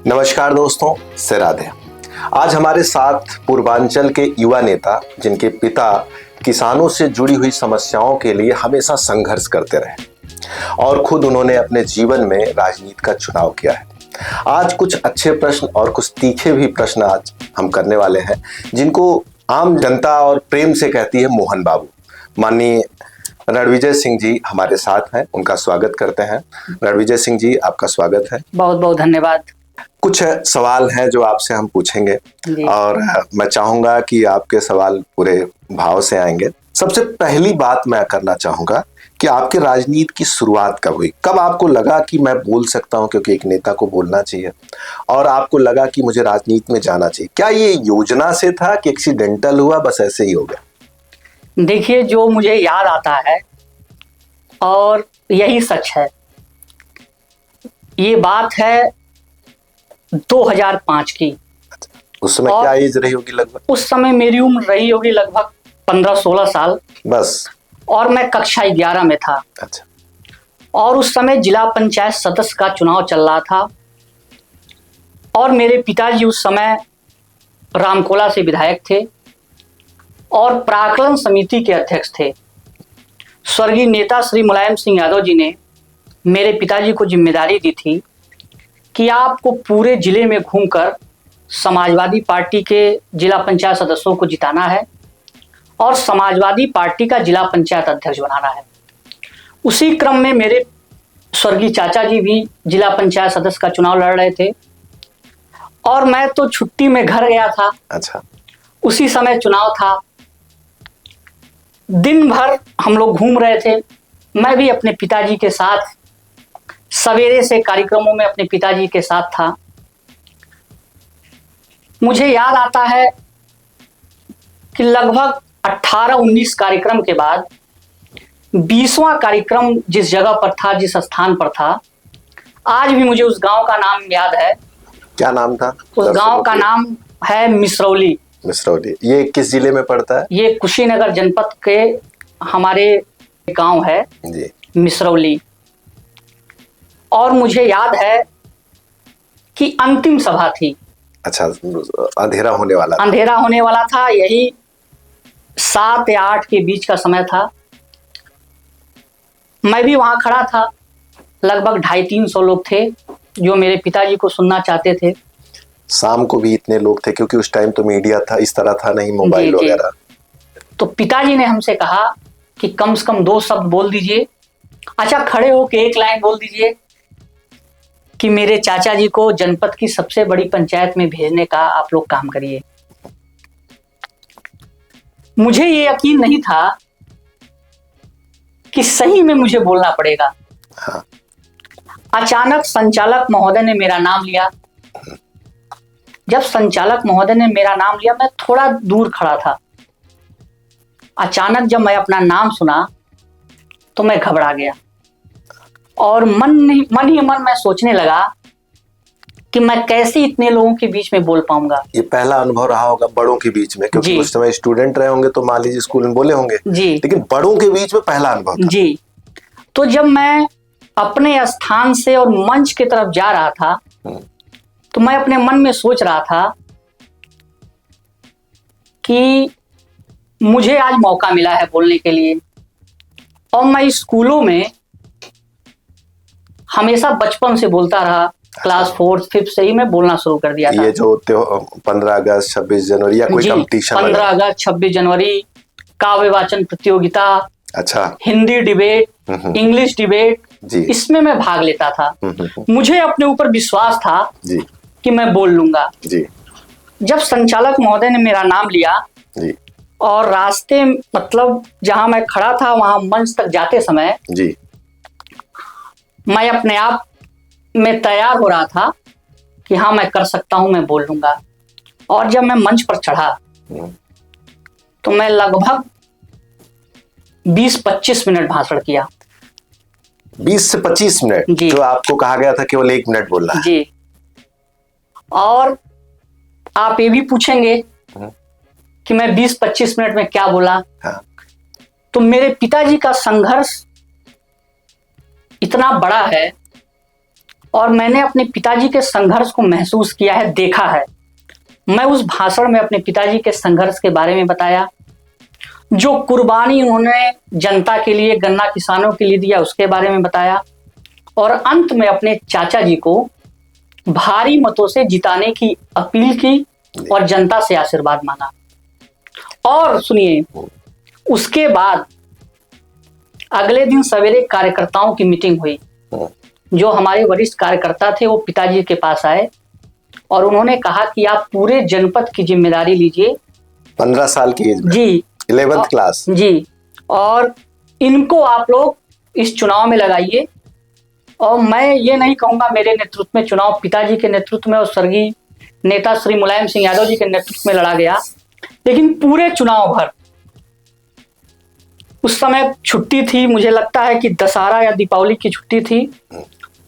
नमस्कार दोस्तों, से राधे। आज हमारे साथ पूर्वांचल के युवा नेता, जिनके पिता किसानों से जुड़ी हुई समस्याओं के लिए हमेशा संघर्ष करते रहे और खुद उन्होंने अपने जीवन में राजनीति का चुनाव किया है। आज कुछ अच्छे प्रश्न और कुछ तीखे भी प्रश्न आज हम करने वाले हैं, जिनको आम जनता और प्रेम से कहती है मोहन बाबू। माननीय रणविजय सिंह जी हमारे साथ हैं, उनका स्वागत करते हैं। रणविजय सिंह जी, आपका स्वागत है। बहुत बहुत धन्यवाद। कुछ सवाल हैं जो आपसे हम पूछेंगे और मैं चाहूंगा कि आपके सवाल पूरे भाव से आएंगे। सबसे पहली बात मैं करना चाहूंगा कि आपके राजनीति की शुरुआत कब हुई? कब आपको लगा कि मैं बोल सकता हूं, क्योंकि एक नेता को बोलना चाहिए, और आपको लगा कि मुझे राजनीति में जाना चाहिए? क्या ये योजना से था कि एक्सीडेंटल हुआ, बस ऐसे ही हो गया? देखिए, जो मुझे याद आता है और यही सच है, ये बात है 2005 की। उस समय क्या एज रही होगी लगभग? उस समय मेरी उम्र रही होगी लगभग 15-16 साल बस। और मैं कक्षा 11 में था। अच्छा। और उस समय जिला पंचायत सदस्य का चुनाव चल रहा था और मेरे पिताजी उस समय रामकोला से विधायक थे और प्राक्कलन समिति के अध्यक्ष थे। स्वर्गीय नेता श्री मुलायम सिंह यादव जी ने मेरे पिताजी को जिम्मेदारी दी थी कि आपको पूरे जिले में घूमकर समाजवादी पार्टी के जिला पंचायत सदस्यों को जिताना है और समाजवादी पार्टी का जिला पंचायत अध्यक्ष बनाना है। उसी क्रम में मेरे स्वर्गीय चाचा जी भी जिला पंचायत सदस्य का चुनाव लड़ रहे थे और मैं तो छुट्टी में घर गया था। अच्छा। उसी समय चुनाव था। दिन भर हम लोग घूम रहे थे। मैं भी अपने पिताजी के साथ सवेरे से कार्यक्रमों में अपने पिताजी के साथ था। मुझे याद आता है कि लगभग 18-19 कार्यक्रम के बाद 20वां कार्यक्रम जिस जगह पर था, जिस स्थान पर था, आज भी मुझे उस गांव का नाम याद है। क्या नाम था? उस गांव का नाम है मिसरौली। मिसरौली। ये किस जिले में पड़ता है? ये कुशीनगर जनपद के हमारे गांव है जी। मिसरौली। और मुझे याद है कि अंतिम सभा थी। अच्छा, अंधेरा होने वाला था। यही 7 या 8 के बीच का समय था। मैं भी वहां खड़ा था। लगभग 250-300 लोग थे जो मेरे पिताजी को सुनना चाहते थे। शाम को भी इतने लोग थे, क्योंकि उस टाइम तो मीडिया था, इस तरह था नहीं, मोबाइल वगैरह। तो पिताजी ने हमसे कहा कि कम से कम 2 शब्द बोल दीजिए। अच्छा, खड़े होके एक लाइन बोल दीजिए कि मेरे चाचा जी को जनपद की सबसे बड़ी पंचायत में भेजने का आप लोग काम करिए। मुझे ये यकीन नहीं था कि सही में मुझे बोलना पड़ेगा। हाँ। अचानक संचालक महोदय ने मेरा नाम लिया। जब संचालक महोदय ने मेरा नाम लिया, मैं थोड़ा दूर खड़ा था। अचानक जब मैं अपना नाम सुना तो मैं घबरा गया और मन ही मन मैं सोचने लगा कि मैं कैसे इतने लोगों के बीच में बोल पाऊंगा। ये पहला अनुभव रहा होगा बड़ों के बीच में, क्योंकि उस समय स्टूडेंट रहे होंगे तो मान लीजिए स्कूल में बोले होंगे जी, लेकिन बड़ों के बीच में पहला अनुभव था। जी। तो जब मैं अपने स्थान से और मंच की तरफ जा रहा था तो मैं अपने मन में सोच रहा था कि मुझे आज मौका मिला है बोलने के लिए। और मैं स्कूलों में हमेशा बचपन से बोलता रहा। क्लास 4th 5th से ही मैं बोलना शुरू कर दिया था। ये जो 15 अगस्त 26 जनवरी या कोई कंपटीशन? 15 अगस्त 26 जनवरी, काव्य वाचन प्रतियोगिता, अच्छा, हिंदी डिबेट, इंग्लिश डिबेट, इसमें मैं भाग लेता था। मुझे अपने ऊपर विश्वास था जी कि मैं बोल लूंगा जी। जब संचालक महोदय ने मेरा नाम लिया जी और रास्ते, मतलब जहां मैं खड़ा था वहां मंच तक जाते समय जी, मैं अपने आप में तैयार हो रहा था कि हाँ, मैं कर सकता हूं, मैं बोल लूंगा। और जब मैं मंच पर चढ़ा तो मैं लगभग 20-25 मिनट भाषण किया। 20 से 25 मिनट? जो आपको कहा गया था केवल 1 मिनट बोलना है। जी। और आप ये भी पूछेंगे कि मैं 20-25 मिनट में क्या बोला। हाँ। तो मेरे पिताजी का संघर्ष इतना बड़ा है और मैंने अपने पिताजी के संघर्ष को महसूस किया है, देखा है। मैं उस भाषण में अपने पिताजी के संघर्ष के बारे में बताया, जो कुर्बानी उन्होंने जनता के लिए, गन्ना किसानों के लिए दिया, उसके बारे में बताया। और अंत में अपने चाचा जी को भारी मतों से जिताने की अपील की और जनता से आशीर्वाद मांगा। और सुनिए, उसके बाद अगले दिन सवेरे कार्यकर्ताओं की मीटिंग हुई। जो हमारे वरिष्ठ कार्यकर्ता थे वो पिताजी के पास आए और उन्होंने कहा कि आप पूरे जनपद की जिम्मेदारी लीजिए। 15 साल की एज में? जी, 11th क्लास। जी, और इनको आप लोग इस चुनाव में लगाइए। और मैं ये नहीं कहूंगा मेरे नेतृत्व में चुनाव पिताजी के नेतृत्व में और स्वर्गीय नेता श्री मुलायम सिंह यादव जी के नेतृत्व में लड़ा गया, लेकिन पूरे चुनाव भर, उस समय छुट्टी थी, मुझे लगता है कि दशहरा या दीपावली की छुट्टी थी,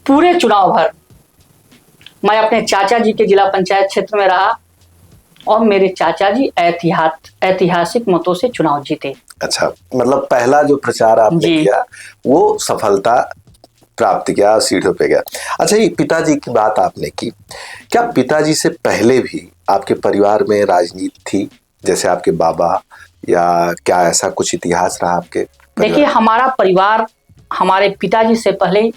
पूरे चुनाव भर मैं अपने चाचा जी के जिला पंचायत क्षेत्र में रहा और मेरे चाचा जी ऐतिहासिक मतों से चुनाव जीते। अच्छा, मतलब पहला जो प्रचार आपने किया वो सफलता प्राप्त किया, सीढ़ियों पे गया। अच्छा, ये पिताजी की बात आपने की, क्या पिताजी से पहले भी आपके परिवार में राजनीति थी, जैसे आपके बाबा, या क्या ऐसा कुछ इतिहास रहा आपके? देखिए, हमारा परिवार हमारे पिताजी से पहले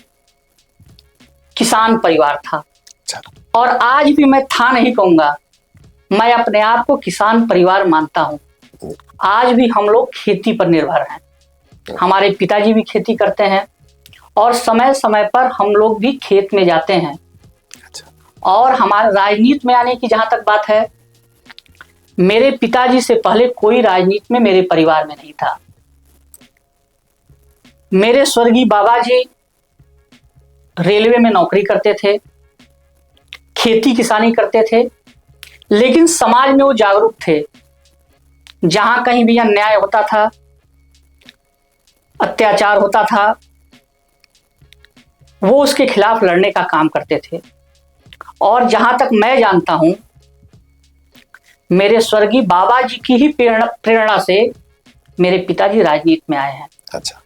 किसान परिवार था। अच्छा। और आज भी मैं था नहीं कहूंगा, मैं अपने आप को किसान परिवार मानता हूं। आज भी हम लोग खेती पर निर्भर हैं। हमारे पिताजी भी खेती करते हैं और समय समय पर हम लोग भी खेत में जाते हैं। अच्छा। और हमारे राजनीति में आने की जहां तक बात है, मेरे पिताजी से पहले कोई राजनीति में मेरे परिवार में नहीं था। मेरे स्वर्गीय बाबा जी रेलवे में नौकरी करते थे, खेती किसानी करते थे, लेकिन समाज में वो जागरूक थे। जहां कहीं भी अन्याय होता था, अत्याचार होता था, वो उसके खिलाफ लड़ने का काम करते थे। और जहां तक मैं जानता हूं, मेरे स्वर्गीय बाबा जी की ही प्रेरणा से मेरे पिताजी राजनीति में आए हैं। अच्छा,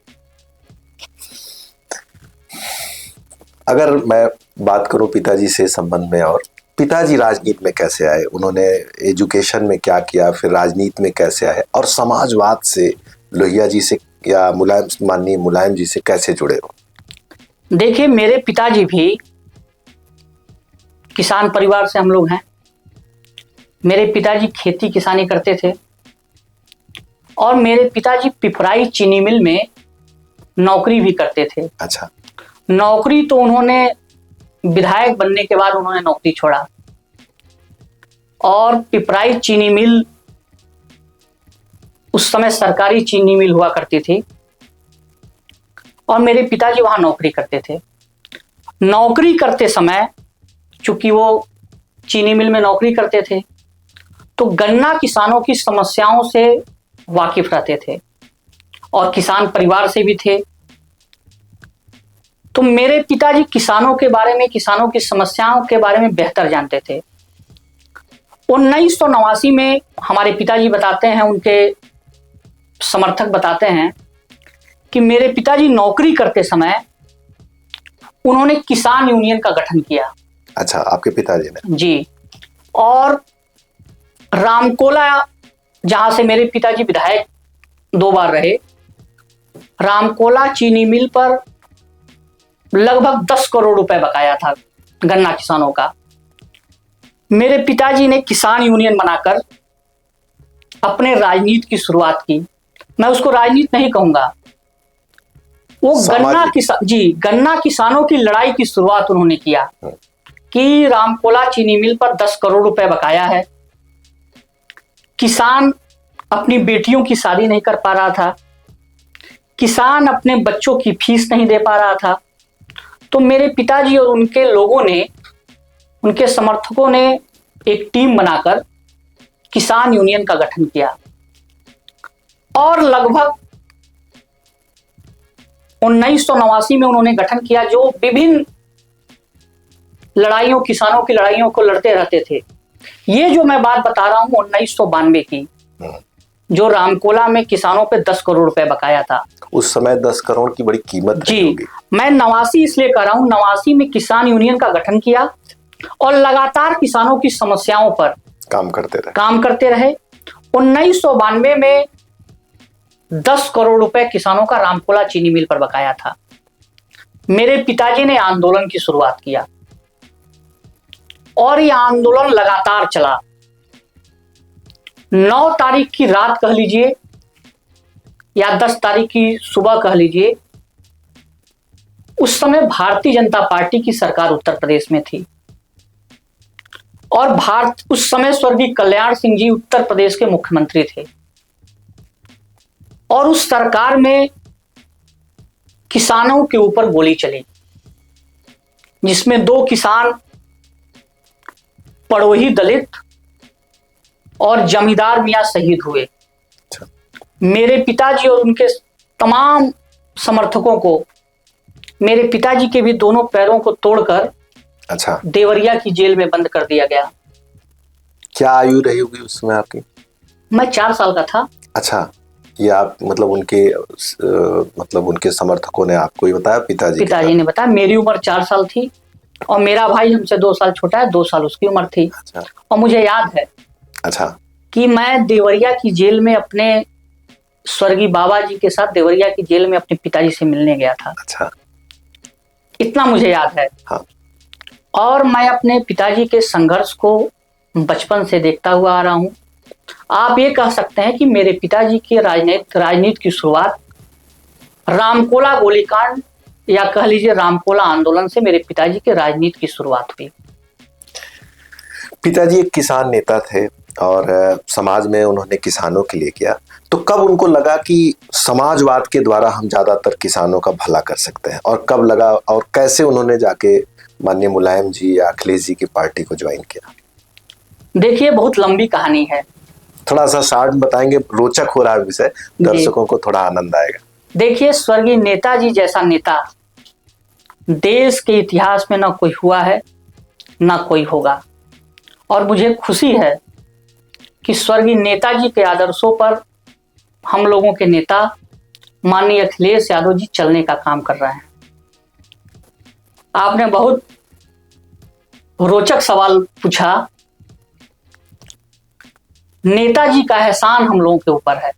अगर मैं बात करूं पिताजी से संबंध में, और पिताजी राजनीति में कैसे आए, उन्होंने एजुकेशन में क्या किया, फिर राजनीति में कैसे आए, और समाजवाद से लोहिया जी से या माननीय मुलायम जी से कैसे जुड़े हो? देखिए, मेरे पिताजी भी किसान परिवार से हम लोग हैं। मेरे पिताजी खेती किसानी करते थे और मेरे पिताजी पिपराई चीनी मिल में नौकरी भी करते थे। अच्छा। नौकरी तो उन्होंने विधायक बनने के बाद उन्होंने नौकरी छोड़ा और पिपराई चीनी मिल उस समय सरकारी चीनी मिल हुआ करती थी और मेरे पिताजी वहां नौकरी करते थे। नौकरी करते समय, चूंकि वो चीनी मिल में नौकरी करते थे, तो गन्ना किसानों की समस्याओं से वाकिफ रहते थे और किसान परिवार से भी थे। तो मेरे पिताजी किसानों के बारे में, किसानों की समस्याओं के बारे में बेहतर जानते थे। 1989 में हमारे पिताजी बताते हैं, उनके समर्थक बताते हैं कि मेरे पिताजी नौकरी करते समय उन्होंने किसान यूनियन का गठन किया। अच्छा, आपके पिताजी ने? जी। और रामकोला, जहां से मेरे पिताजी विधायक 2 बार रहे, रामकोला चीनी मिल पर लगभग 10 करोड़ रुपए बकाया था गन्ना किसानों का। मेरे पिताजी ने किसान यूनियन बनाकर अपने राजनीति की शुरुआत की। मैं उसको राजनीति नहीं कहूंगा, वो गन्ना किसानों की लड़ाई की शुरुआत उन्होंने किया कि रामकोला चीनी मिल पर 10 करोड़ रुपए बकाया है, किसान अपनी बेटियों की शादी नहीं कर पा रहा था, किसान अपने बच्चों की फीस नहीं दे पा रहा था। तो मेरे पिताजी और उनके लोगों ने, उनके समर्थकों ने एक टीम बनाकर किसान यूनियन का गठन किया और लगभग 1989 में उन्होंने गठन किया, जो विभिन्न लड़ाइयों, किसानों की लड़ाइयों को लड़ते रहते थे। ये जो मैं बात बता रहा हूं 1992 की, जो रामकोला में किसानों पे 10 करोड़ रुपए बकाया था। उस समय 10 करोड़ की बड़ी कीमत रही जी, होगी। मैं 89 इसलिए कर रहा हूं, 89 में किसान यूनियन का गठन किया और लगातार किसानों की समस्याओं पर काम करते रहे। 1992 में 10 करोड़ रुपए किसानों का रामकोला चीनी मिल पर बकाया था। मेरे पिताजी ने आंदोलन की शुरुआत किया और यह आंदोलन लगातार चला। 9 तारीख की रात कह लीजिए या 10 तारीख की सुबह कह लीजिए, उस समय भारतीय जनता पार्टी की सरकार उत्तर प्रदेश में थी और उस समय स्वर्गीय कल्याण सिंह जी उत्तर प्रदेश के मुख्यमंत्री थे और उस सरकार में किसानों के ऊपर गोली चली, जिसमें 2 किसान पड़ोही दलित और जमींदार मियां शहीद हुए। मेरे पिताजी और उनके तमाम समर्थकों को, मेरे पिताजी के भी दोनों पैरों को तोड़कर देवरिया की जेल में बंद कर दिया गया। क्या आयु रही होगी उस समय आपकी? मैं 4 साल का था। अच्छा, ये आप मतलब उनके समर्थकों ने आपको ही बताया? पिताजी ने बताया। मेरी उम्र 4 साल थी और मेरा भाई हमसे 2 साल छोटा है, 2 साल उसकी उम्र थी। अच्छा। और मुझे याद है कि मैं देवरिया की जेल में अपने स्वर्गीय बाबा जी के साथ देवरिया की जेल में अपने पिताजी से मिलने गया था। अच्छा। इतना मुझे याद है। हाँ। और मैं अपने पिताजी के संघर्ष को बचपन से देखता हुआ आ रहा हूं। आप ये कह सकते हैं कि मेरे पिताजी की राजनीति की शुरुआत रामकोला गोलीकांड या कह लीजिए रामकोला आंदोलन से मेरे पिताजी के राजनीति की शुरुआत हुई। पिताजी एक किसान नेता थे और समाज में उन्होंने किसानों के लिए किया, तो कब उनको लगा कि समाजवाद के द्वारा हम ज्यादातर किसानों का भला कर सकते हैं, और कब लगा और कैसे उन्होंने जाके माननीय मुलायम जी या अखिलेश जी की पार्टी को ज्वाइन किया? देखिए, बहुत लंबी कहानी है, थोड़ा सा शार्ट बताएंगे, रोचक हो रहा है विषय, दर्शकों को थोड़ा आनंद आएगा। देखिए, स्वर्गीय नेताजी जैसा नेता देश के इतिहास में ना कोई हुआ है ना कोई होगा, और मुझे खुशी है कि स्वर्गीय नेताजी के आदर्शों पर हम लोगों के नेता माननीय अखिलेश यादव जी चलने का काम कर रहे हैं। आपने बहुत रोचक सवाल पूछा। नेताजी का एहसान हम लोगों के ऊपर है।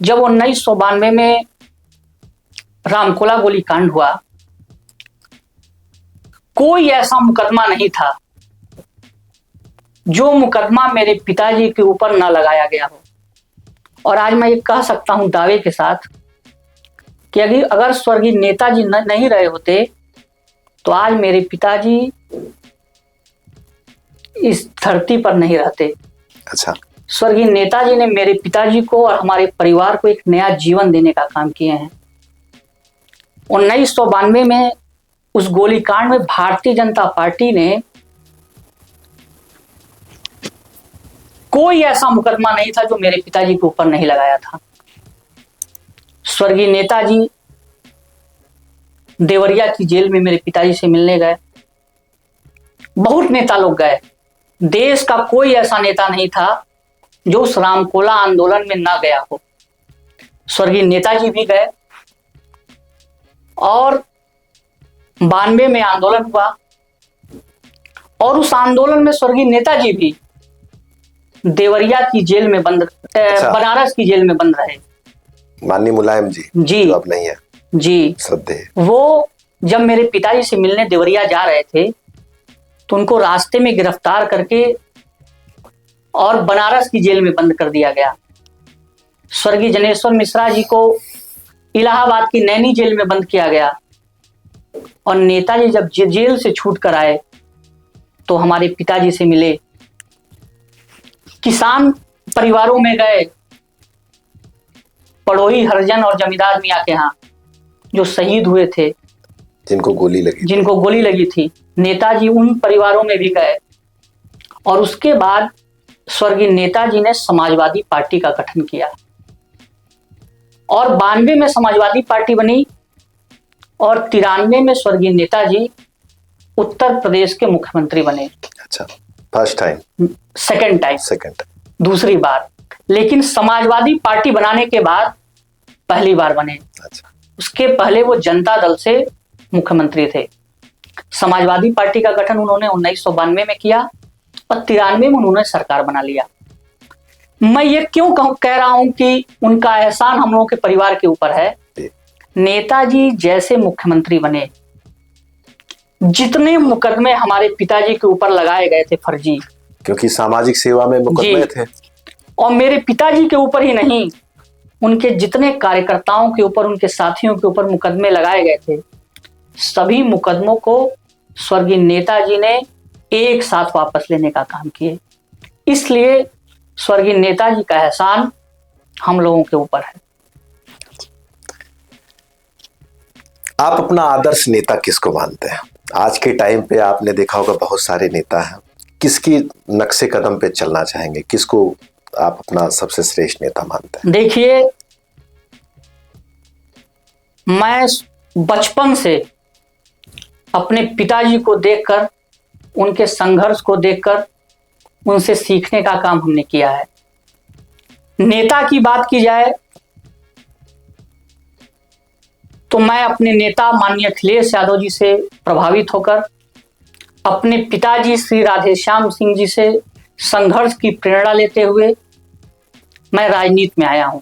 जब 1992 में रामकोला गोलीकांड हुआ, कोई ऐसा मुकदमा नहीं था जो मुकदमा मेरे पिताजी के ऊपर न लगाया गया हो। और आज मैं ये कह सकता हूं दावे के साथ कि अगर स्वर्गीय नेताजी नहीं रहे होते तो आज मेरे पिताजी इस धरती पर नहीं रहते। अच्छा। स्वर्गीय नेताजी ने मेरे पिताजी को और हमारे परिवार को एक नया जीवन देने का काम किए हैं। 1992 में उस गोलीकांड में भारतीय जनता पार्टी ने कोई ऐसा मुकदमा नहीं था जो मेरे पिताजी के ऊपर नहीं लगाया था। स्वर्गीय नेताजी देवरिया की जेल में मेरे पिताजी से मिलने गए। बहुत नेता लोग गए, देश का कोई ऐसा नेता नहीं था जो उस रामकोला आंदोलन में ना गया हो। स्वर्गीय नेताजी भी गए और 92 में आंदोलन हुआ और उस आंदोलन में स्वर्गीय नेताजी भी देवरिया की जेल में बंद, बनारस की जेल में बंद रहे। माननीय मुलायम जी जो अब नहीं है जी, श्रद्धेय, वो जब मेरे पिताजी से मिलने देवरिया जा रहे थे तो उनको रास्ते में गिरफ्तार करके और बनारस की जेल में बंद कर दिया गया। स्वर्गीय जनेश्वर मिश्रा जी को इलाहाबाद की नैनी जेल में बंद किया गया और नेताजी जब जेल से छूट कर आए तो हमारे पिताजी से मिले। किसान परिवारों में गए, पड़ोही हरिजन और जमींदार मियां के यहाँ जो शहीद हुए थे, जिनको गोली लगी थी, नेताजी उन परिवारों में भी गए। और उसके बाद स्वर्गीय नेताजी ने समाजवादी पार्टी का गठन किया और 92 में समाजवादी पार्टी बनी और 93 में स्वर्गीय नेताजी उत्तर प्रदेश के मुख्यमंत्री बने। अच्छा, फर्स्ट टाइम? सेकंड टाइम, दूसरी बार। लेकिन समाजवादी पार्टी बनाने के बाद पहली बार बने। अच्छा। उसके पहले वो जनता दल से मुख्यमंत्री थे। समाजवादी पार्टी का गठन उन्होंने 1992 में किया और 93 में उन्होंने सरकार बना लिया। मैं ये क्यों कह रहा हूं कि उनका एहसान हम लोगों के परिवार के ऊपर है। नेताजी जैसे मुख्यमंत्री बने, जितने मुकदमे हमारे पिताजी के ऊपर लगाए गए थे फर्जी, क्योंकि सामाजिक सेवा में मुकदमे थे, और मेरे पिताजी के ऊपर ही नहीं, उनके जितने कार्यकर्ताओं के ऊपर, उनके साथियों के ऊपर मुकदमे लगाए गए थे, सभी मुकदमों को स्वर्गीय नेताजी ने एक साथ वापस लेने का काम किए। इसलिए स्वर्गीय नेताजी का एहसान हम लोगों के ऊपर है। आप अपना आदर्श नेता किसको मानते हैं? आज के टाइम पे आपने देखा होगा बहुत सारे नेता हैं, किसकी नक्शे कदम पे चलना चाहेंगे? किसको आप अपना सबसे श्रेष्ठ नेता मानते हैं? देखिए, मैं बचपन से अपने पिताजी को देखकर, उनके संघर्ष को देखकर, उनसे सीखने का काम हमने किया है। नेता की बात की जाए तो मैं अपने नेता माननीय अखिलेश यादव जी से प्रभावित होकर अपने पिताजी श्री राधेश्याम सिंह जी से संघर्ष की प्रेरणा लेते हुए मैं राजनीति में आया हूं।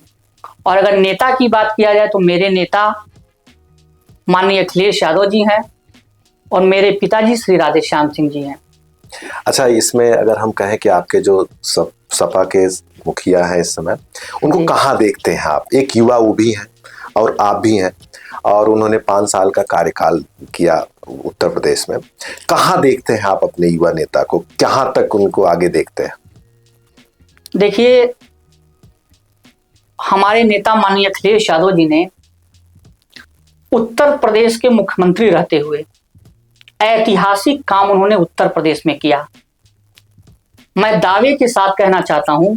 और अगर नेता की बात किया जाए तो मेरे नेता माननीय अखिलेश यादव जी हैं और मेरे पिताजी श्री राधेश्याम सिंह जी हैं। अच्छा, इसमें अगर हम कहें कि आपके जो सपा के मुखिया हैं इस समय, उनको कहाँ देखते हैं आप? एक युवा वो भी हैं और आप भी हैं, और उन्होंने 5 साल का कार्यकाल किया उत्तर प्रदेश में। कहाँ देखते हैं आप अपने युवा नेता को? कहाँ तक उनको आगे देखते हैं? देखिए, हमारे नेता माननीय अखिलेश यादव जी ने उत्तर प्रदेश के मुख्यमंत्री रहते हुए ऐतिहासिक काम उन्होंने उत्तर प्रदेश में किया। मैं दावे के साथ कहना चाहता हूं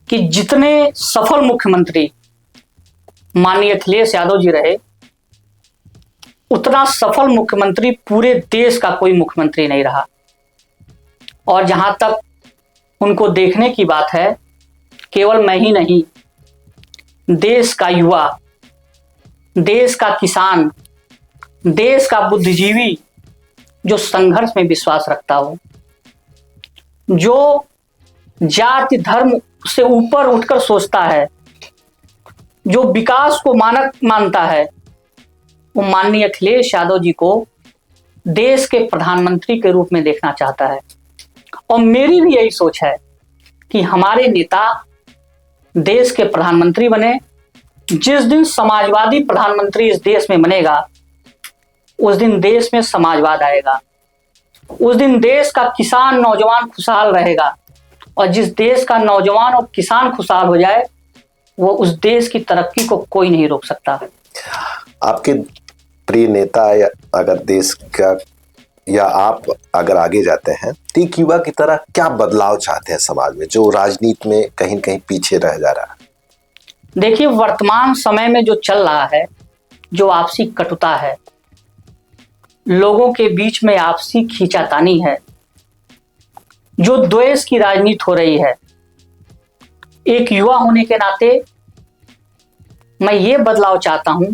कि जितने सफल मुख्यमंत्री माननीय अखिलेश यादव जी रहे, उतना सफल मुख्यमंत्री पूरे देश का कोई मुख्यमंत्री नहीं रहा। और जहां तक उनको देखने की बात है, केवल मैं ही नहीं, देश का युवा, देश का किसान, देश का बुद्धिजीवी जो संघर्ष में विश्वास रखता हो, जो जाति धर्म से ऊपर उठकर सोचता है, जो विकास को मानक मानता है, वो माननीय अखिलेश यादव जी को देश के प्रधानमंत्री के रूप में देखना चाहता है। और मेरी भी यही सोच है कि हमारे नेता देश के प्रधानमंत्री बने। जिस दिन समाजवादी प्रधानमंत्री इस देश में बनेगा, उस दिन देश में समाजवाद आएगा, उस दिन देश का किसान नौजवान खुशहाल रहेगा। और जिस देश का नौजवान और किसान खुशहाल हो जाए, वो उस देश की तरक्की को कोई नहीं रोक सकता। आपके प्रिय नेता या अगर देश का, या आप अगर आगे जाते हैं तो एक युवा की तरह क्या बदलाव चाहते हैं समाज में, जो राजनीति में कहीं न कहीं पीछे रह जा रहा है? देखिए, वर्तमान समय में जो चल रहा है, जो आपसी कटुता है, लोगों के बीच में आपसी खींचातानी है, जो द्वेष की राजनीति हो रही है, एक युवा होने के नाते मैं ये बदलाव चाहता हूं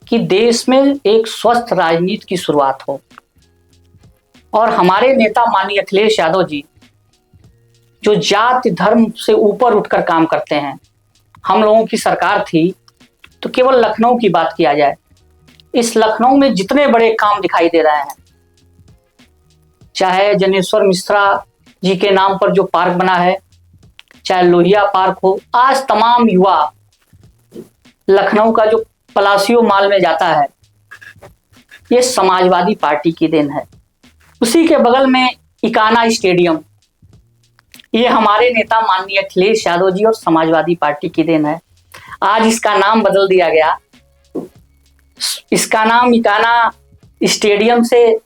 कि देश में एक स्वस्थ राजनीति की शुरुआत हो। और हमारे नेता माननीय अखिलेश यादव जी, जो जाति धर्म से ऊपर उठकर काम करते हैं। हम लोगों की सरकार थी तो केवल लखनऊ की बात किया जाए, इस लखनऊ में जितने बड़े काम दिखाई दे रहे हैं, चाहे जनेश्वर मिश्रा जी के नाम पर जो पार्क बना है, चाहे लोहिया पार्क हो, आज तमाम युवा लखनऊ का जो पलासियो मॉल में जाता है, ये समाजवादी पार्टी की देन है। उसी के बगल में इकाना स्टेडियम, ये हमारे नेता माननीय अखिलेश यादव जी और समाजवादी पार्टी की देन है। आज इसका नाम बदल दिया गया, इसका नाम इकाना स्टेडियम से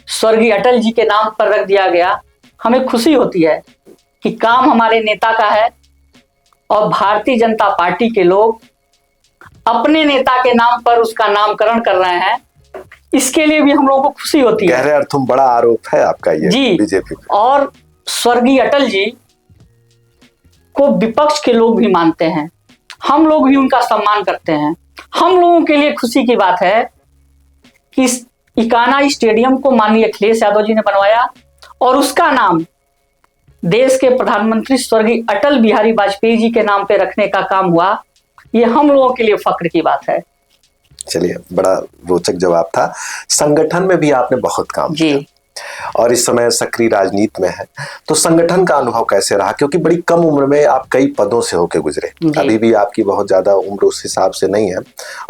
स्वर्गीय अटल जी के नाम पर रख दिया गया। हमें खुशी होती है कि काम हमारे नेता का है और भारतीय जनता पार्टी के लोग अपने नेता के नाम पर उसका नामकरण कर रहे हैं। इसके लिए भी हम लोगों को खुशी होती है। गहरे अर्थों में बड़ा आरोप है आपका ये जी, बीजेपी। और स्वर्गीय अटल जी को विपक्ष के लोग भी मानते हैं, हम लोग भी उनका सम्मान करते हैं। हम लोगों के लिए खुशी की बात है कि इस इकाना स्टेडियम को माननीय अखिलेश यादव जी ने बनवाया और उसका नाम देश के प्रधानमंत्री स्वर्गीय अटल बिहारी वाजपेयी जी के नाम पे रखने का काम हुआ। ये हम लोगों के लिए फक्र की बात है। चलिए, बड़ा रोचक जवाब था। संगठन में भी आपने बहुत काम जी किया और इस समय सक्रिय राजनीति में है, तो संगठन का अनुभव कैसे रहा? क्योंकि बड़ी कम उम्र में आप कई पदों से होके गुजरे, अभी भी आपकी बहुत ज्यादा उम्र उस हिसाब से नहीं है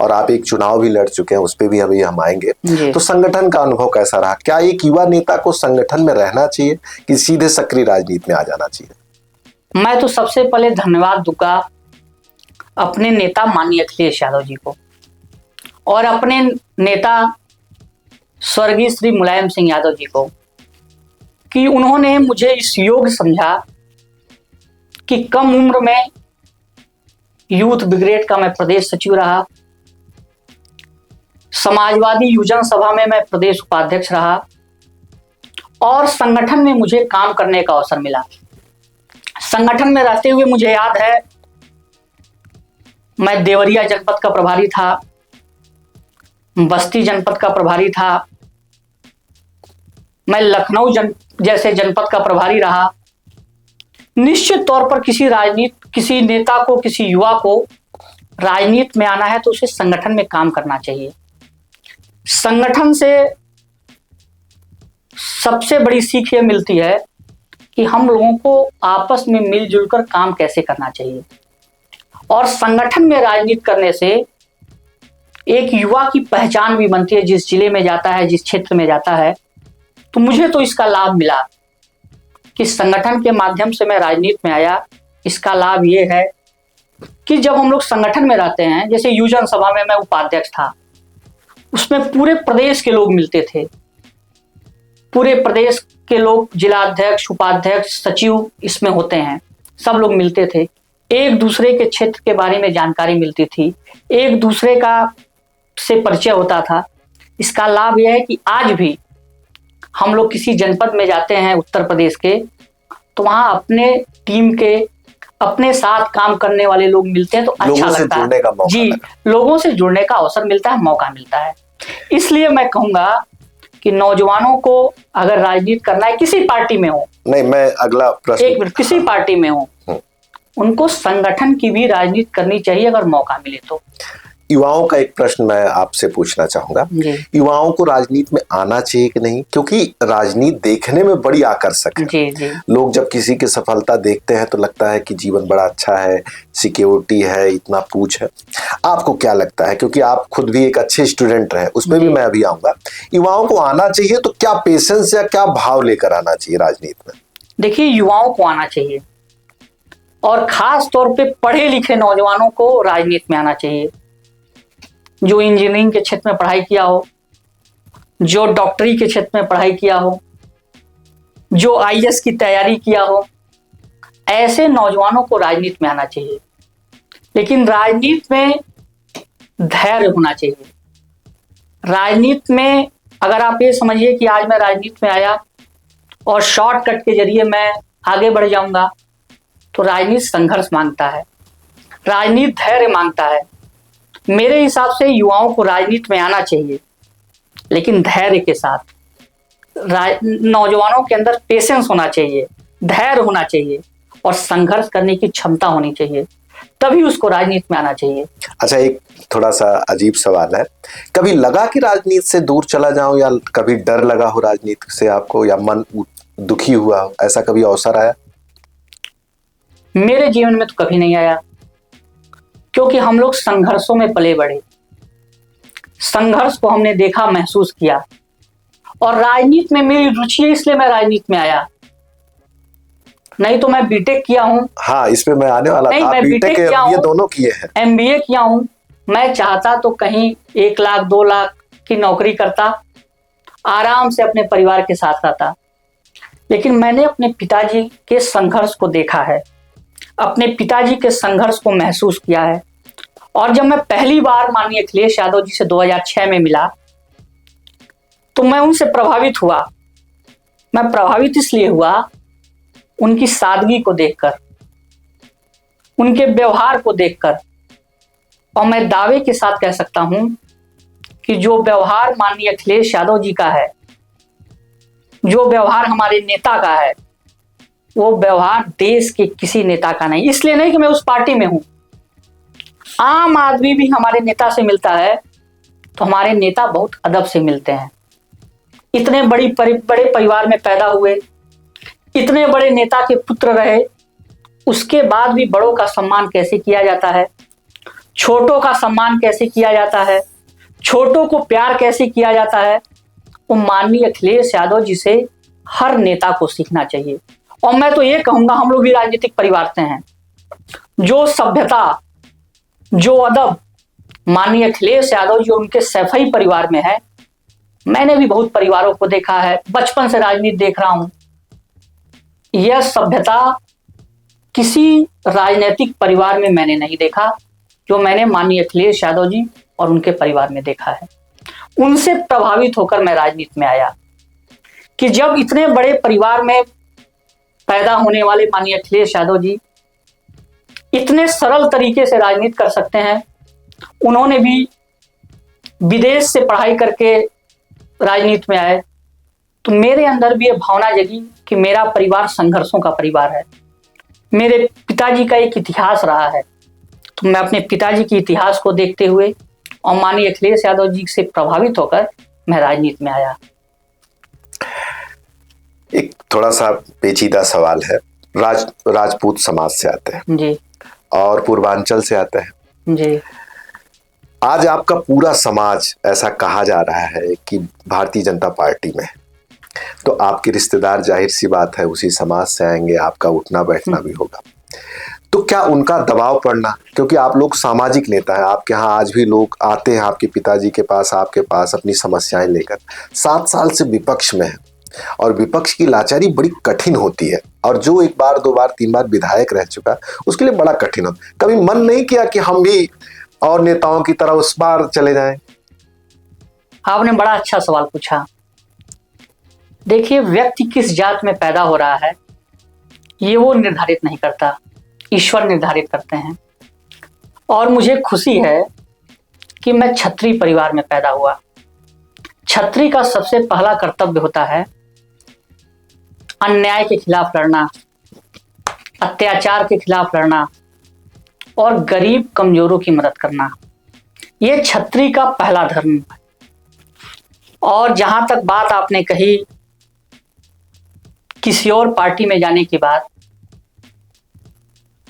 और आप एक चुनाव भी लड़ चुके हैं, उस पर भी अभी हम आएंगे। तो संगठन का अनुभव कैसा रहा? क्या एक युवा नेता को संगठन में रहना चाहिए कि सीधे सक्रिय राजनीति में आ जाना चाहिए? मैं तो सबसे पहले धन्यवाद दूंगा अपने नेता माननीय अखिलेश यादव जी को और अपने नेता स्वर्गीय श्री मुलायम सिंह यादव जी को कि उन्होंने मुझे इस योग्य समझा कि कम उम्र में यूथ ब्रिगेड का मैं प्रदेश सचिव रहा, समाजवादी युवजन सभा में मैं प्रदेश उपाध्यक्ष रहा और संगठन में मुझे काम करने का अवसर मिला। संगठन में रहते हुए मुझे याद है मैं देवरिया जनपद का प्रभारी था, बस्ती जनपद का प्रभारी था, मैं लखनऊ जैसे जनपद का प्रभारी रहा। निश्चित तौर पर किसी नेता को, किसी युवा को राजनीति में आना है तो उसे संगठन में काम करना चाहिए। संगठन से सबसे बड़ी सीख यह मिलती है कि हम लोगों को आपस में मिलजुल कर काम कैसे करना चाहिए और संगठन में राजनीति करने से एक युवा की पहचान भी बनती है। जिस जिले में जाता है, जिस क्षेत्र में जाता है, तो मुझे तो इसका लाभ मिला कि संगठन के माध्यम से मैं राजनीति में आया। इसका लाभ ये है कि जब हम लोग संगठन में रहते हैं, जैसे युवजन सभा में मैं उपाध्यक्ष था, उसमें पूरे प्रदेश के लोग मिलते थे, पूरे प्रदेश के लोग, जिलाध्यक्ष, उपाध्यक्ष, सचिव इसमें होते हैं, सब लोग मिलते थे, एक दूसरे के क्षेत्र के बारे में जानकारी मिलती थी, एक दूसरे का से परिचय होता था। इसका लाभ यह है कि आज भी हम लोग किसी जनपद में जाते हैं उत्तर प्रदेश के, तो वहां अपने टीम के, अपने साथ काम करने वाले लोग मिलते हैं तो अच्छा लगता है। जी, लोगों से जुड़ने का अवसर मिलता है, मौका मिलता है। इसलिए मैं कहूंगा कि नौजवानों को अगर राजनीति करना है, किसी पार्टी में हो, नहीं, मैं अगला प्रश्न, एक मिनट, किसी पार्टी में हो, उनको संगठन की भी राजनीति करनी चाहिए अगर मौका मिले तो। युवाओं का एक प्रश्न मैं आपसे पूछना चाहूंगा, युवाओं को राजनीति में आना चाहिए कि नहीं? क्योंकि राजनीति देखने में बड़ी आकर्षक है। जी। लोग जब किसी की सफलता देखते हैं तो लगता है कि जीवन बड़ा अच्छा है, सिक्योरिटी है, इतना पूछ है। आपको क्या लगता है? क्योंकि आप खुद भी एक अच्छे स्टूडेंट रहे, उसमें भी मैं अभी आऊंगा। युवाओं को आना चाहिए तो क्या पेशेंस या क्या भाव लेकर आना चाहिए राजनीति में? देखिए, युवाओं को आना चाहिए और खास तौर पे पढ़े लिखे नौजवानों को राजनीति में आना चाहिए। जो इंजीनियरिंग के क्षेत्र में पढ़ाई किया हो, जो डॉक्टरी के क्षेत्र में पढ़ाई किया हो, जो आईएएस की तैयारी किया हो, ऐसे नौजवानों को राजनीति में आना चाहिए। लेकिन राजनीति में धैर्य होना चाहिए। राजनीति में अगर आप ये समझिए कि आज मैं राजनीति में आया और शॉर्टकट के जरिए मैं आगे बढ़ जाऊंगा, तो राजनीति संघर्ष मांगता है, राजनीति धैर्य मांगता है। मेरे हिसाब से युवाओं को राजनीति में आना चाहिए, लेकिन धैर्य के साथ। नौजवानों के अंदर पेशेंस होना चाहिए, धैर्य होना चाहिए और संघर्ष करने की क्षमता होनी चाहिए, तभी उसको राजनीति में आना चाहिए। अच्छा, एक थोड़ा सा अजीब सवाल है, कभी लगा कि राजनीति से दूर चला जाऊं, या कभी डर लगा हो राजनीति से आपको, या मन दुखी हुआ हो, ऐसा कभी अवसर आया? मेरे जीवन में तो कभी नहीं आया, क्योंकि हम लोग संघर्षों में पले बढ़े, संघर्ष को हमने देखा, महसूस किया और राजनीति में मेरी रुचि है, इसलिए मैं राजनीति में आया। नहीं तो मैं बीटेक किया हूं। हाँ, इसमें मैं आने वाला था। मैं बीटेक किया हूं, ये दोनों किए हैं, एमबीए किया हूं। मैं चाहता तो कहीं 1 लाख 2 लाख की नौकरी करता, आराम से अपने परिवार के साथ रहता, लेकिन मैंने अपने पिताजी के संघर्ष को देखा है, अपने पिताजी के संघर्ष को महसूस किया है। और जब मैं पहली बार माननीय अखिलेश यादव जी से 2006 में मिला, तो मैं उनसे प्रभावित हुआ। मैं प्रभावित इसलिए हुआ उनकी सादगी को देखकर, उनके व्यवहार को देखकर, और मैं दावे के साथ कह सकता हूं कि जो व्यवहार माननीय अखिलेश यादव जी का है, जो व्यवहार हमारे नेता का है, वो व्यवहार देश के किसी नेता का नहीं। इसलिए नहीं कि मैं उस पार्टी में हूं, आम आदमी भी हमारे नेता से मिलता है तो हमारे नेता बहुत अदब से मिलते हैं। इतने बड़े परिवार में पैदा हुए, इतने बड़े नेता के पुत्र रहे, उसके बाद भी बड़ों का सम्मान कैसे किया जाता है, छोटों का सम्मान कैसे किया जाता है, छोटों को प्यार कैसे किया जाता है, वो माननीय अखिलेश यादव जी से हर नेता को सीखना चाहिए। और मैं तो ये कहूंगा, हम लोग भी राजनीतिक परिवार से हैं, जो सभ्यता, जो अदब माननीय अखिलेश यादव जी और उनके सैफई परिवार में है, मैंने भी बहुत परिवारों को देखा है, बचपन से राजनीति देख रहा हूं, यह सभ्यता किसी राजनीतिक परिवार में मैंने नहीं देखा जो मैंने माननीय अखिलेश यादव जी और उनके परिवार में देखा है। उनसे प्रभावित होकर मैं राजनीति में आया कि जब इतने बड़े परिवार में पैदा होने वाले माननीय अखिलेश यादव जी इतने सरल तरीके से राजनीति कर सकते हैं, उन्होंने भी विदेश से पढ़ाई करके राजनीति में आए, तो मेरे अंदर भी ये भावना जगी कि मेरा परिवार संघर्षों का परिवार है, मेरे पिताजी का एक इतिहास रहा है, तो मैं अपने पिताजी के इतिहास को देखते हुए और माननीय अखिलेश यादव जी से प्रभावित होकर मैं राजनीति में आया। एक थोड़ा सा पेचीदा सवाल है। राजपूत समाज से आते हैं जी, और पूर्वांचल से आते हैं जी। आज आपका पूरा समाज, ऐसा कहा जा रहा है कि भारतीय जनता पार्टी में, तो आपके रिश्तेदार जाहिर सी बात है उसी समाज से आएंगे, आपका उठना बैठना भी होगा, तो क्या उनका दबाव पड़ना, क्योंकि आप लोग सामाजिक नेता हैं, आपके यहाँ आज भी लोग आते हैं आपके पिताजी के पास, आपके पास अपनी समस्याएं लेकर, 7 साल से विपक्ष में है और विपक्ष की लाचारी बड़ी कठिन होती है, और जो 1 बार 2 बार 3 बार विधायक रह चुका उसके लिए बड़ा कठिन होता है। कभी मन नहीं किया कि हम भी और नेताओं की तरह उस बार चले जाएं? आपने बड़ा अच्छा सवाल पूछा। देखिए, व्यक्ति किस जात में पैदा हो रहा है ये वो निर्धारित नहीं करता, ईश्वर निर्धारित करते हैं। और मुझे खुशी है कि मैं क्षत्रिय परिवार में पैदा हुआ। क्षत्रिय का सबसे पहला कर्तव्य होता है अन्याय के खिलाफ लड़ना, अत्याचार के खिलाफ लड़ना और गरीब कमजोरों की मदद करना। यह क्षत्रिय का पहला धर्म है। और जहां तक बात आपने कही किसी और पार्टी में जाने की बात,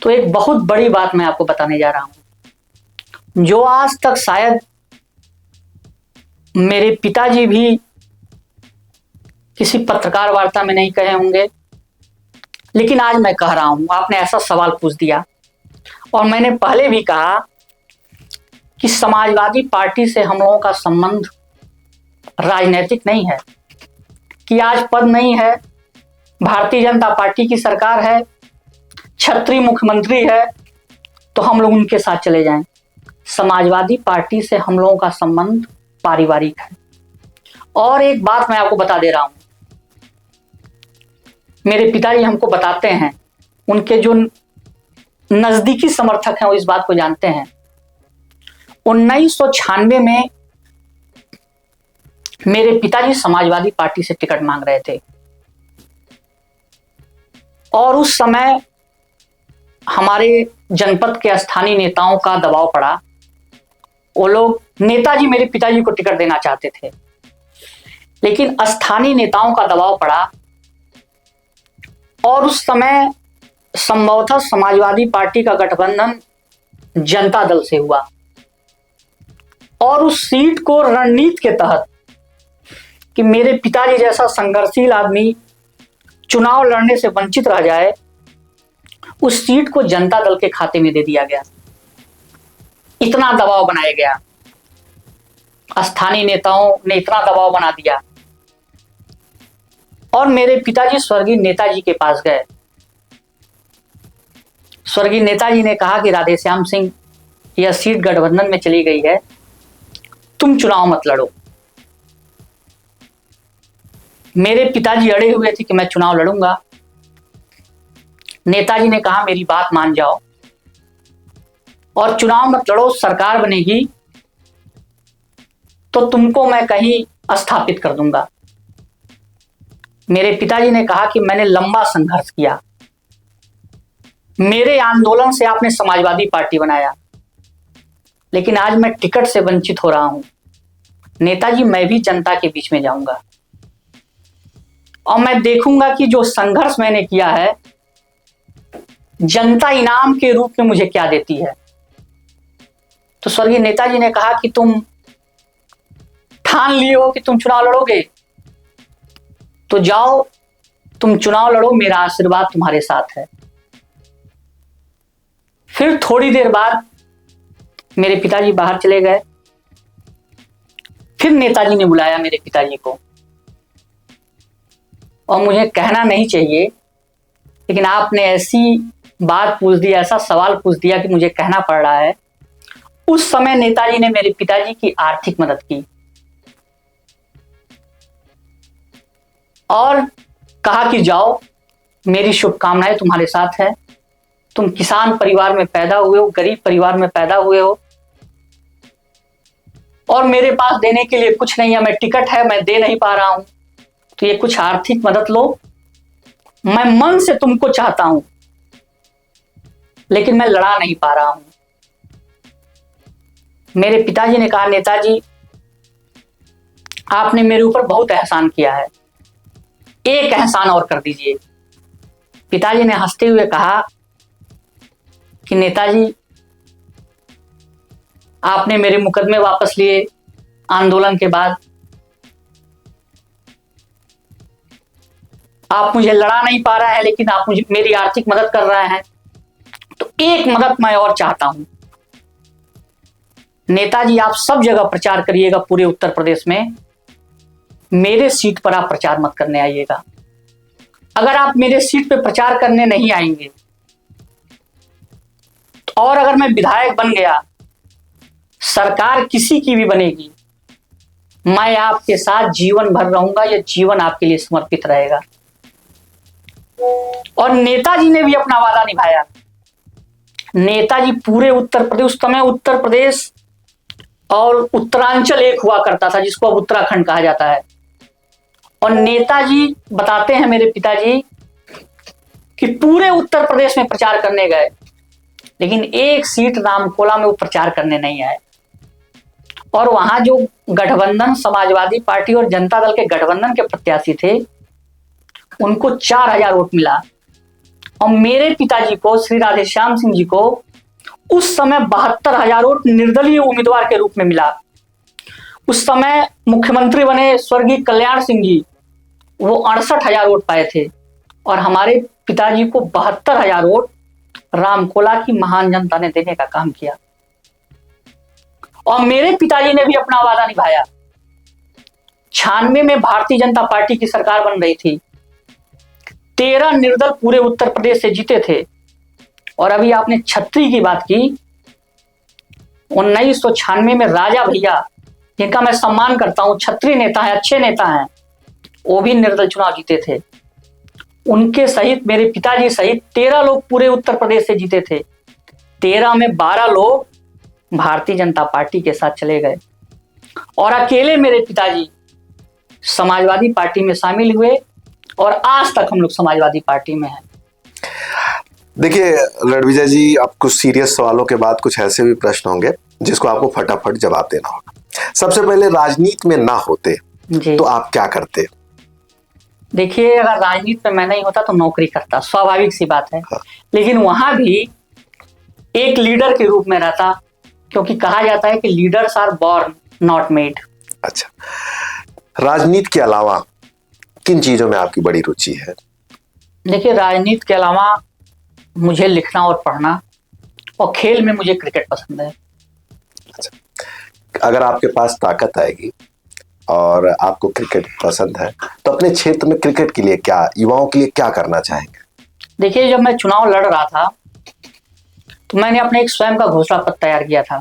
तो एक बहुत बड़ी बात मैं आपको बताने जा रहा हूं, जो आज तक शायद मेरे पिताजी भी किसी पत्रकार वार्ता में नहीं कहे होंगे, लेकिन आज मैं कह रहा हूं। आपने ऐसा सवाल पूछ दिया, और मैंने पहले भी कहा कि समाजवादी पार्टी से हम लोगों का संबंध राजनीतिक नहीं है, कि आज पद नहीं है, भारतीय जनता पार्टी की सरकार है, क्षत्रिय मुख्यमंत्री है, तो हम लोग उनके साथ चले जाएं। समाजवादी पार्टी से हम लोगों का संबंध पारिवारिक है। और एक बात मैं आपको बता दे रहा हूं, मेरे पिताजी हमको बताते हैं, उनके जो नजदीकी समर्थक हैं वो इस बात को जानते हैं। 1996 में मेरे पिताजी समाजवादी पार्टी से टिकट मांग रहे थे, और उस समय हमारे जनपद के स्थानीय नेताओं का दबाव पड़ा। वो लोग, नेताजी मेरे पिताजी को टिकट देना चाहते थे, लेकिन स्थानीय नेताओं का दबाव पड़ा, और उस समय संभवतः समाजवादी पार्टी का गठबंधन जनता दल से हुआ, और उस सीट को रणनीति के तहत कि मेरे पिताजी जैसा संघर्षशील आदमी चुनाव लड़ने से वंचित रह जाए, उस सीट को जनता दल के खाते में दे दिया गया। इतना दबाव बनाया गया, स्थानीय नेताओं ने इतना दबाव बना दिया, और मेरे पिताजी स्वर्गीय नेताजी के पास गए। स्वर्गीय नेताजी ने कहा कि राधेश्याम सिंह, यह सीट गठबंधन में चली गई है, तुम चुनाव मत लड़ो। मेरे पिताजी अड़े हुए थे कि मैं चुनाव लड़ूंगा। नेताजी ने कहा मेरी बात मान जाओ, और चुनाव मत लड़ो, सरकार बनेगी तो तुमको मैं कहीं स्थापित कर दूंगा। मेरे पिताजी ने कहा कि मैंने लंबा संघर्ष किया, मेरे आंदोलन से आपने समाजवादी पार्टी बनाया, लेकिन आज मैं टिकट से वंचित हो रहा हूं। नेताजी, मैं भी जनता के बीच में जाऊंगा और मैं देखूंगा कि जो संघर्ष मैंने किया है जनता इनाम के रूप में मुझे क्या देती है। तो स्वर्गीय नेताजी ने कहा कि तुम ठान लिए हो कि तुम चुनाव लड़ोगे, तो जाओ तुम चुनाव लड़ो, मेरा आशीर्वाद तुम्हारे साथ है। फिर थोड़ी देर बाद मेरे पिताजी बाहर चले गए। फिर नेताजी ने बुलाया मेरे पिताजी को, और मुझे कहना नहीं चाहिए लेकिन आपने ऐसी बात पूछ दी, ऐसा सवाल पूछ दिया कि मुझे कहना पड़ रहा है। उस समय नेताजी ने मेरे पिताजी की आर्थिक मदद की और कहा कि जाओ, मेरी शुभकामनाएं तुम्हारे साथ है। तुम किसान परिवार में पैदा हुए हो, गरीब परिवार में पैदा हुए हो, और मेरे पास देने के लिए कुछ नहीं है। मैं टिकट है, मैं दे नहीं पा रहा हूं, तो ये कुछ आर्थिक मदद लो। मैं मन से तुमको चाहता हूं, लेकिन मैं लड़ा नहीं पा रहा हूं। मेरे पिताजी ने कहा, नेताजी आपने मेरे ऊपर बहुत एहसान किया है, एक एहसान और कर दीजिए। पिताजी ने हंसते हुए कहा कि नेताजी, आपने मेरे मुकदमे वापस लिए आंदोलन के बाद, आप मुझे लड़ा नहीं पा रहा है, लेकिन आप मुझे मेरी आर्थिक मदद कर रहे हैं, तो एक मदद मैं और चाहता हूं। नेताजी, आप सब जगह प्रचार करिएगा पूरे उत्तर प्रदेश में, मेरे सीट पर आप प्रचार मत करने आइएगा। अगर आप मेरे सीट पे प्रचार करने नहीं आएंगे और अगर मैं विधायक बन गया, सरकार किसी की भी बनेगी, मैं आपके साथ जीवन भर रहूंगा, यह जीवन आपके लिए समर्पित रहेगा। और नेताजी ने भी अपना वादा निभाया। नेताजी पूरे उत्तर प्रदेश, उस समय उत्तर प्रदेश और उत्तरांचल एक हुआ करता था, जिसको अब उत्तराखंड कहा जाता है। और नेताजी बताते हैं मेरे पिताजी कि पूरे उत्तर प्रदेश में प्रचार करने गए, लेकिन एक सीट रामकोला में वो प्रचार करने नहीं आए। और वहां जो गठबंधन, समाजवादी पार्टी और जनता दल के गठबंधन के प्रत्याशी थे, उनको 4000 वोट मिला। और मेरे पिताजी को, श्री राधेश्याम सिंह जी को, उस समय 72,000 वोट निर्दलीय उम्मीदवार के रूप में मिला। उस समय मुख्यमंत्री बने स्वर्गीय कल्याण सिंह जी, वो 68,000 वोट पाए थे, और हमारे पिताजी को 72,000 वोट रामकोला की महान जनता ने देने का काम किया। और मेरे पिताजी ने भी अपना वादा निभाया। 96 में भारतीय जनता पार्टी की सरकार बन रही थी, 13 निर्दल पूरे उत्तर प्रदेश से जीते थे। और अभी आपने छत्री की बात की, 1996 में राजा भैया, जिनका मैं सम्मान करता हूं, छत्री नेता है, अच्छे नेता हैं, वो भी निर्दल चुनाव जीते थे। उनके सहित, मेरे पिताजी सहित 13 लोग पूरे उत्तर प्रदेश से जीते थे। 13 में 12 लोग भारतीय जनता पार्टी के साथ चले गए, और अकेले मेरे पिताजी समाजवादी पार्टी में शामिल हुए, और आज तक हम लोग समाजवादी पार्टी में हैं। देखिए रणविजय जी, अब कुछ सीरियस सवालों के बाद कुछ ऐसे भी प्रश्न होंगे जिसको आपको फटाफट जवाब देना होगा। सबसे पहले, राजनीति में ना होते तो आप क्या करते? देखिए, अगर राजनीति में मैं नहीं होता तो नौकरी करता, स्वाभाविक सी बात है। हाँ। लेकिन वहां भी एक लीडर के रूप में रहता, क्योंकि कहा जाता है कि leaders are born not made. अच्छा, राजनीति के अलावा किन चीजों में आपकी बड़ी रुचि है? देखिए, राजनीति के अलावा मुझे लिखना और पढ़ना, और खेल में मुझे क्रिकेट पसंद है। अच्छा, अगर आपके पास ताकत आएगी और आपको क्रिकेट पसंद है, तो अपने क्षेत्र में क्रिकेट के लिए क्या, युवाओं के लिए क्या करना चाहेंगे? देखिए, जब मैं चुनाव लड़ रहा था तो मैंने अपने एक स्वयं का घोषणा पत्र तैयार किया था,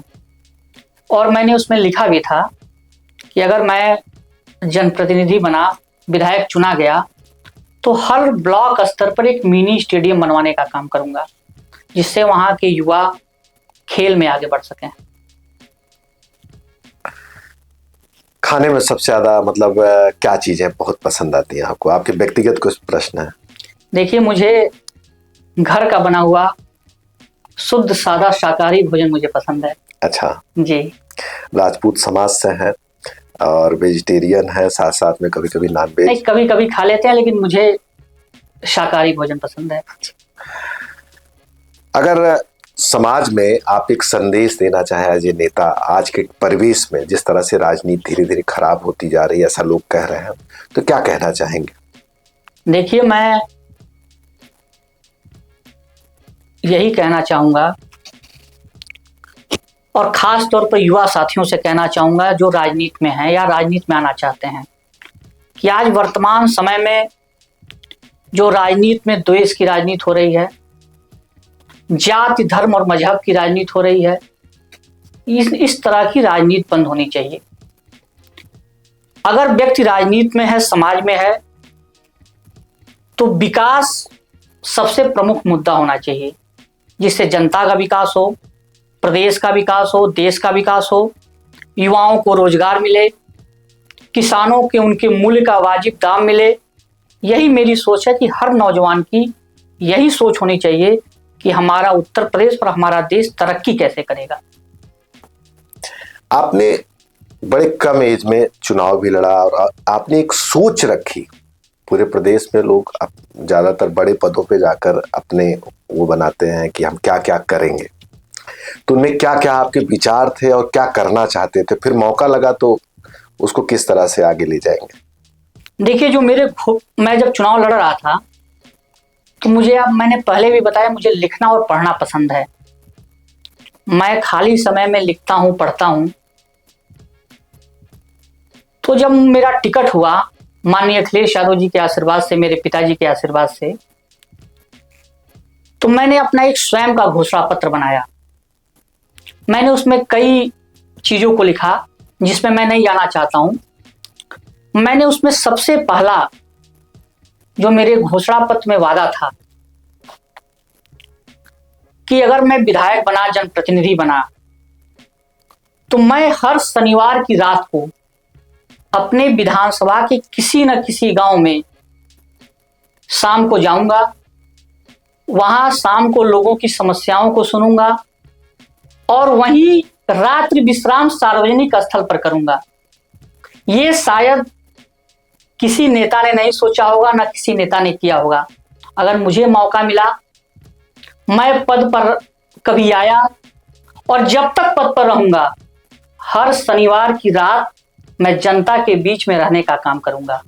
और मैंने उसमें लिखा भी था कि अगर मैं जनप्रतिनिधि बना, विधायक चुना गया, तो हर ब्लॉक स्तर पर एक मिनी स्टेडियम बनवाने का काम करूंगा, जिससे वहां के युवा खेल में आगे बढ़ सकें। खाने में सबसे ज्यादा मतलब क्या चीजें बहुत पसंद आती हैं आपको? आपके व्यक्तिगत कुछ प्रश्न है? देखिए, मुझे घर का बना हुआ शुद्ध सादा शाकाहारी भोजन मुझे पसंद है। अच्छा, जी। राजपूत समाज से हैं और वेजिटेरियन है, साथ साथ में कभी कभी नॉन नहीं, वेज। कभी कभी खा लेते हैं, लेकिन मुझे शाकाहारी भोजन पसंद है। अगर समाज में आप एक संदेश देना चाहें एज ए नेता, आज के परिवेश में जिस तरह से राजनीति धीरे धीरे खराब होती जा रही है, ऐसा लोग कह रहे हैं, तो क्या कहना चाहेंगे? देखिए, मैं यही कहना चाहूंगा और खास तौर पर युवा साथियों से कहना चाहूंगा जो राजनीति में हैं या राजनीति में आना चाहते हैं, कि आज वर्तमान समय में जो राजनीति में द्वेष की राजनीति हो रही है, जाति धर्म और मजहब की राजनीति हो रही है, इस तरह की राजनीति बंद होनी चाहिए। अगर व्यक्ति राजनीति में है, समाज में है, तो विकास सबसे प्रमुख मुद्दा होना चाहिए, जिससे जनता का विकास हो, प्रदेश का विकास हो, देश का विकास हो, युवाओं को रोजगार मिले, किसानों के उनके मूल्य का वाजिब दाम मिले। यही मेरी सोच है कि हर नौजवान की यही सोच होनी चाहिए कि हमारा उत्तर प्रदेश और हमारा देश तरक्की कैसे करेगा। आपने बड़े कम एज में चुनाव भी लड़ा और आपने एक सोच रखी। पूरे प्रदेश में लोग ज्यादातर बड़े पदों पे जाकर अपने वो बनाते हैं कि हम क्या क्या करेंगे, तो उनमें क्या क्या आपके विचार थे और क्या करना चाहते थे? फिर मौका लगा तो उसको किस तरह से आगे ले जाएंगे? देखिए, मैं जब चुनाव लड़ रहा था, तो मैंने पहले भी बताया, मुझे लिखना और पढ़ना पसंद है। मैं खाली समय में लिखता हूँ, पढ़ता हूँ। तो जब मेरा टिकट हुआ, माननीय अखिलेश यादव जी के आशीर्वाद से, मेरे पिताजी के आशीर्वाद से, तो मैंने अपना एक स्वयं का घोषणा पत्र बनाया। मैंने उसमें कई चीजों को लिखा जिसमें मैं नहीं जाना चाहता हूं। मैंने उसमें सबसे पहला जो मेरे घोषणा पत्र में वादा था कि अगर मैं विधायक बना, जनप्रतिनिधि बना, तो मैं हर शनिवार की रात को अपने विधानसभा के किसी न किसी गांव में शाम को जाऊंगा, वहां शाम को लोगों की समस्याओं को सुनूंगा और वहीं रात्रि विश्राम सार्वजनिक स्थल पर करूंगा। ये शायद किसी नेता ने नहीं सोचा होगा, ना किसी नेता ने किया होगा। अगर मुझे मौका मिला, मैं पद पर कभी आया और जब तक पद पर रहूंगा, हर शनिवार की रात मैं जनता के बीच में रहने का काम करूंगा।